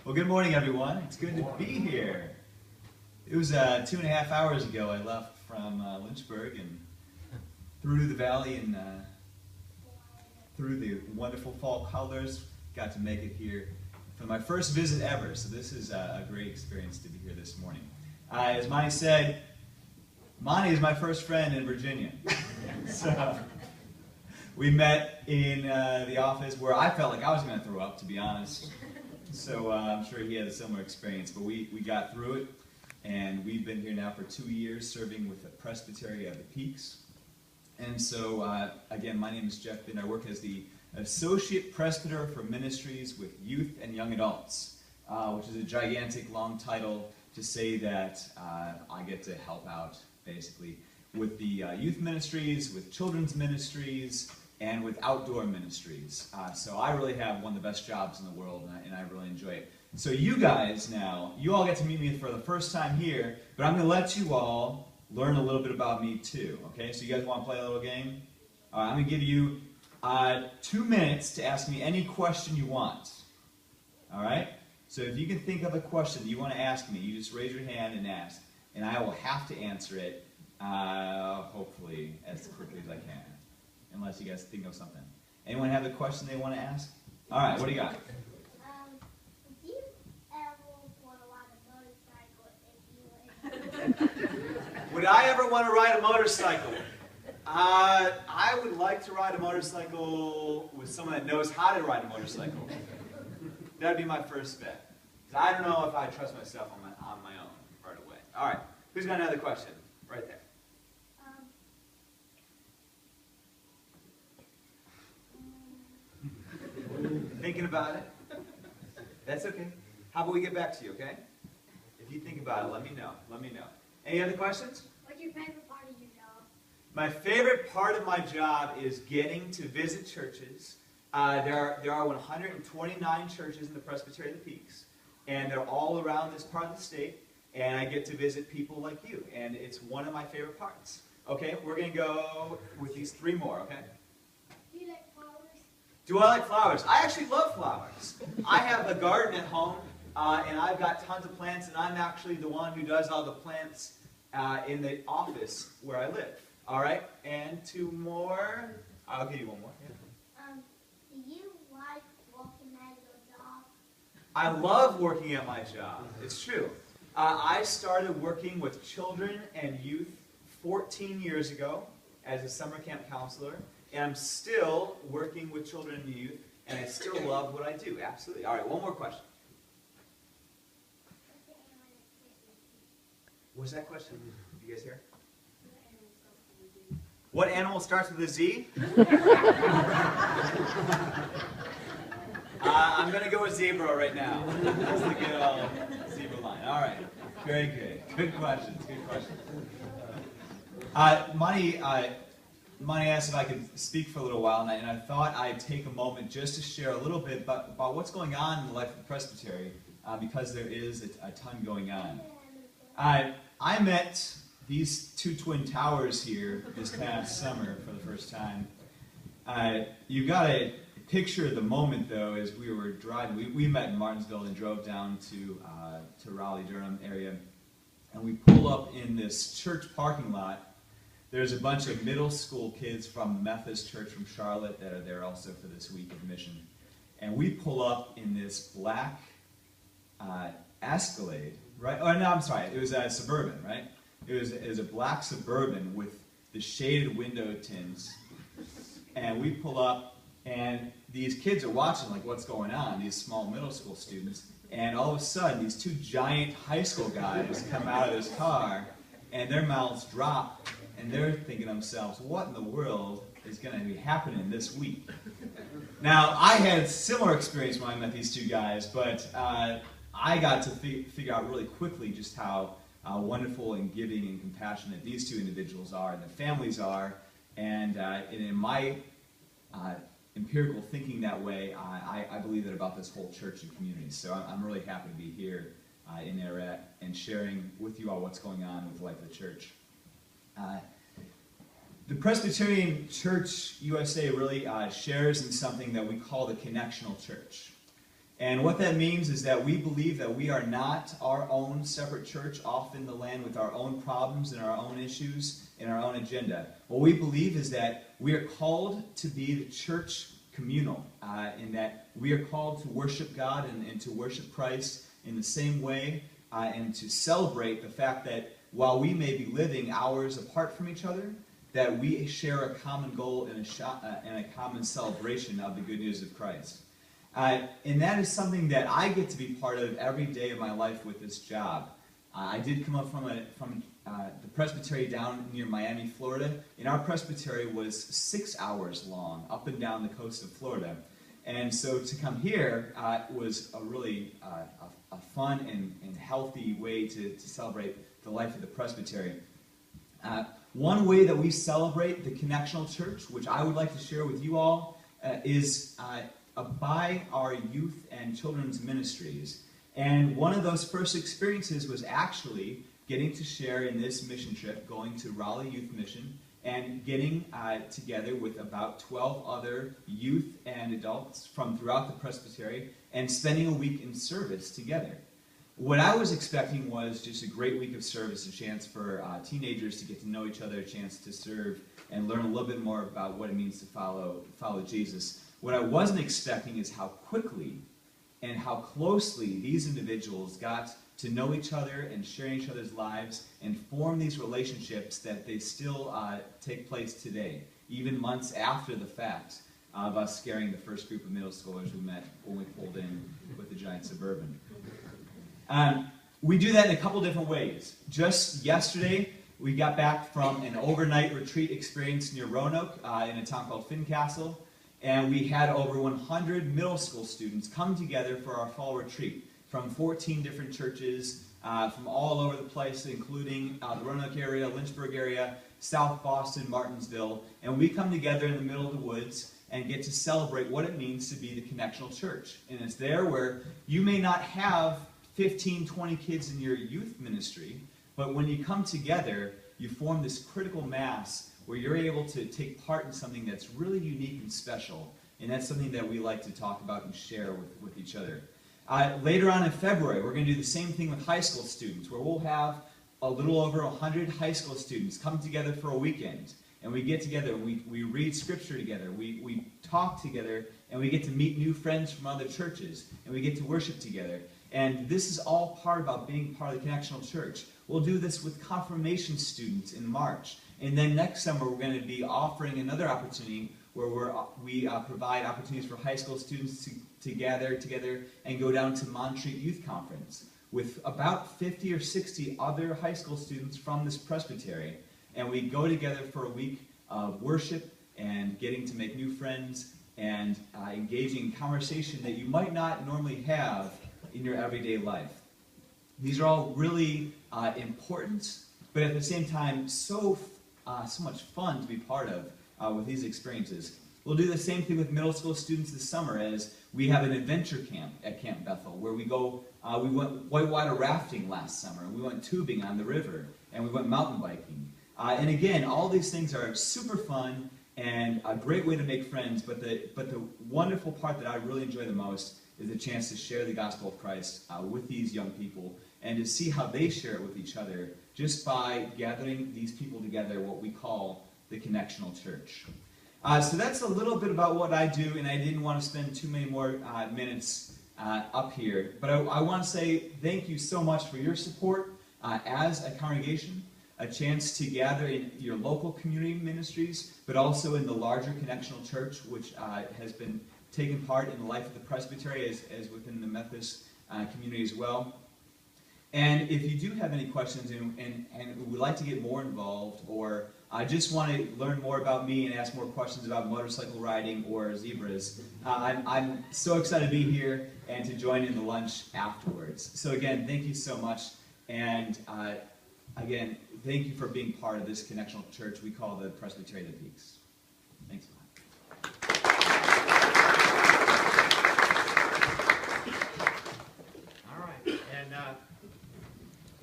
Well, good morning, everyone. It's good to be here. It was 2.5 hours ago I left from Lynchburg and through the valley and through the wonderful fall colors. Got to make it here for my first visit ever, so this is a great experience to be here this morning. As Monty said, Monty is my first friend in Virginia. So we met in the office where I felt like I was going to throw up, to be honest. So I'm sure he had a similar experience, but we got through it, and we've been here now for 2 years serving with the Presbytery at the Peaks. And so, again, my name is Jeff Bind. I work as the Associate Presbyter for Ministries with Youth and Young Adults, which is a gigantic, long title to say that I get to help out, basically, with the youth ministries, with children's ministries, and with outdoor ministries. So I really have one of the best jobs in the world, and I really enjoy it. So you guys now, you all get to meet me for the first time here, but I'm going to let you all learn a little bit about me too, okay? So you guys want to play a little game? All right, I'm going to give you 2 minutes to ask me any question you want, all right? So if you can think of a question that you want to ask me, you just raise your hand and ask, and I will have to answer it, hopefully, as quickly as I can. Unless you guys think of something. Anyone have a question they want to ask? All right, what do you got? Do you ever want to ride a motorcycle if you were Would I ever want to ride a motorcycle? I would like to ride a motorcycle with someone that knows how to ride a motorcycle. That would be my first bet. Because I don't know if I trust myself on my own right away. All right, who's got another question? Right there. Thinking about it? That's okay. How about we get back to you, okay? If you think about it, let me know. Let me know. Any other questions? What's your favorite part of your job? My favorite part of my job is getting to visit churches. There are 129 churches in the Presbytery of the Peaks, and they're all around this part of the state, and I get to visit people like you, and it's one of my favorite parts. Okay, we're going to go with these 3 more, okay? Do you like flowers? Do I like flowers? I actually love flowers. I have a garden at home, and I've got tons of plants, and I'm actually the one who does all the plants in the office where I live. All right, and 2 more. I'll give you 1 more. Yeah. Do you like working at your job? I love working at my job. It's true. I started working with children and youth 14 years ago as a summer camp counselor. And I'm still working with children and youth, and I still love what I do. Absolutely. All right, 1 more question. What's that question? You guys hear? What animal starts with a Z? I'm going to go with zebra right now. That's the good old zebra line. All right. Very good. Good questions. Good questions. Monty asked if I could speak for a little while, and I thought I'd take a moment just to share a little bit about what's going on in the life of the Presbytery, because there is a ton going on. I met these 2 twin towers here this past summer for the first time. You got to picture the moment, though, as we were driving. We met in Martinsville and drove down to Raleigh-Durham area, and we pull up in this church parking lot. There's a bunch of middle school kids from the Methodist Church from Charlotte that are there also for this week of mission. And we pull up in this black Escalade, right? Oh, no, I'm sorry. It was a Suburban, right? It was a black Suburban with the shaded window tints. And we pull up, and these kids are watching, like, what's going on, these small middle school students. And all of a sudden, these 2 giant high school guys come out of this car, and their mouths drop. And they're thinking to themselves, what in the world is going to be happening this week? Now, I had a similar experience when I met these 2 guys, but I got to figure out really quickly just how wonderful and giving and compassionate these 2 individuals are and their families are. And in my empirical thinking that way, I believe that about this whole church and community. So I'm really happy to be here in Ararat and sharing with you all what's going on with the life of the church. The Presbyterian Church USA really shares in something that we call the connectional church. And what that means is that we believe that we are not our own separate church off in the land with our own problems and our own issues and our own agenda. What we believe is that we are called to be the church communal, in that we are called to worship God and to worship Christ in the same way, and to celebrate the fact that while we may be living hours apart from each other, that we share a common goal and a common celebration of the good news of Christ. And that is something that I get to be part of every day of my life with this job. I did come up from the Presbytery down near Miami, Florida, and our Presbytery was 6 hours long, up and down the coast of Florida. And so to come here was a really a fun and healthy way to celebrate the life of the Presbytery. One way that we celebrate the Connectional Church, which I would like to share with you all, is by our youth and children's ministries. And one of those first experiences was actually getting to share in this mission trip, going to Raleigh Youth Mission, and getting together with about 12 other youth and adults from throughout the Presbytery and spending a week in service together. What I was expecting was just a great week of service, a chance for teenagers to get to know each other, a chance to serve and learn a little bit more about what it means to follow Jesus. What I wasn't expecting is how quickly and how closely these individuals got to know each other and share each other's lives and form these relationships that they still take place today, even months after the fact of us scaring the first group of middle schoolers we met when we pulled in with the giant Suburban. We do that in a couple different ways. Just yesterday, we got back from an overnight retreat experience near Roanoke in a town called Fincastle, and we had over 100 middle school students come together for our fall retreat from 14 different churches from all over the place, including the Roanoke area, Lynchburg area, South Boston, Martinsville, and we come together in the middle of the woods and get to celebrate what it means to be the Connectional Church. And it's there where you may not have 15, 20 kids in your youth ministry, but when you come together, you form this critical mass where you're able to take part in something that's really unique and special, and that's something that we like to talk about and share with each other. Later on in February, we're going to do the same thing with high school students, where we'll have a little over 100 high school students come together for a weekend, and we get together, and we read Scripture together, we talk together, and we get to meet new friends from other churches, and we get to worship together. And this is all part about being part of the Connectional Church. We'll do this with confirmation students in March. And then next summer, we're going to be offering another opportunity where we provide opportunities for high school students to gather together and go down to Montreat Youth Conference with about 50 or 60 other high school students from this presbytery. And we go together for a week of worship and getting to make new friends and engaging in conversation that you might not normally have in your everyday life. These are all really important, but at the same time, so much fun to be part of with these experiences. We'll do the same thing with middle school students this summer as we have an adventure camp at Camp Bethel where we went whitewater rafting last summer, and we went tubing on the river, and we went mountain biking. And again, all these things are super fun and a great way to make friends, but the wonderful part that I really enjoy the most is the chance to share the gospel of Christ with these young people and to see how they share it with each other just by gathering these people together, what we call the Connectional Church. So that's a little bit about what I do, and I didn't want to spend too many more minutes up here. But I want to say thank you so much for your support as a congregation, a chance to gather in your local community ministries, but also in the larger Connectional Church, which has been taken part in the life of the Presbytery as within the Methodist community as well. And if you do have any questions and would like to get more involved, or just want to learn more about me and ask more questions about motorcycle riding or zebras, I'm so excited to be here and to join in the lunch afterwards. So again, thank you so much. And again, thank you for being part of this Connectional Church we call the Presbytery of the Peaks. Thanks a lot.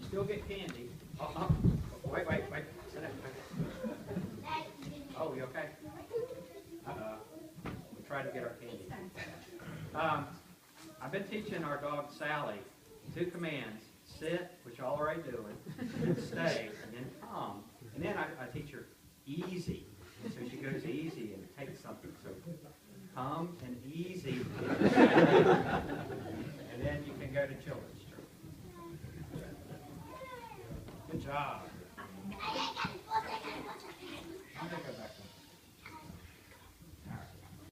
Still get candy. Wait. Sit down. Oh, you okay? We tried to get our candy. I been teaching our dog Sally 2 commands: sit, which y'all already doing, and stay, and then come. And then I teach her easy, so she goes easy and takes something. So come and easy, and then you can go to children's church. Good job. I'm gonna go back to